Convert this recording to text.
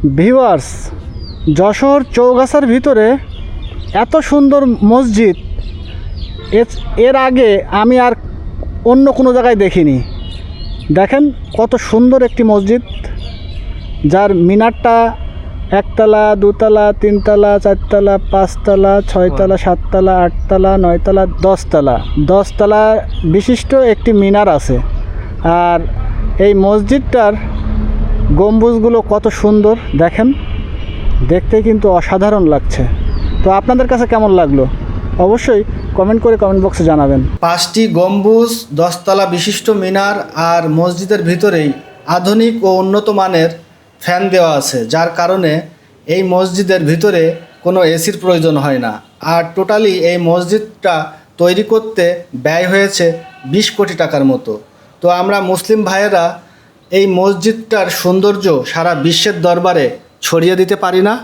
Viewers, Jessore চৌগাছার ভিতরে এত সুন্দর মসজিদ এর আগে আমি আর অন্য কোনো জায়গায় দেখিনি। দেখেন কত সুন্দর একটি মসজিদ, যার মিনারটা একতলা, দুতলা, তিনতলা, চারতলা, পাঁচতলা, ছয়তলা, সাততলা, আটতলা, নয়তলা, দশতলা বিশিষ্ট একটি মিনার আছে। আর এই মসজিদটার গম্বুজগুলো কত সুন্দর দেখেন, দেখতে কিন্তু অসাধারণ লাগছে। তো আপনাদের কাছে কেমন লাগলো অবশ্যই কমেন্ট বক্সে জানাবেন। 5টি গম্বুজ, 10তলা বিশিষ্ট মিনার আর মসজিদের ভিতরেই আধুনিক ও উন্নত মানের ফ্যান দেওয়া আছে, যার কারণে এই মসজিদের ভিতরে কোনো এসির প্রয়োজন হয় না। আর টোটালি এই মসজিদটা তৈরি করতে ব্যয় হয়েছে 20 কোটি টাকার মতো। তো আমরা মুসলিম ভাইয়েরা এই মসজিদটার সৌন্দর্য সারা বিশ্বের দরবারে ছড়িয়ে দিতে পারি না?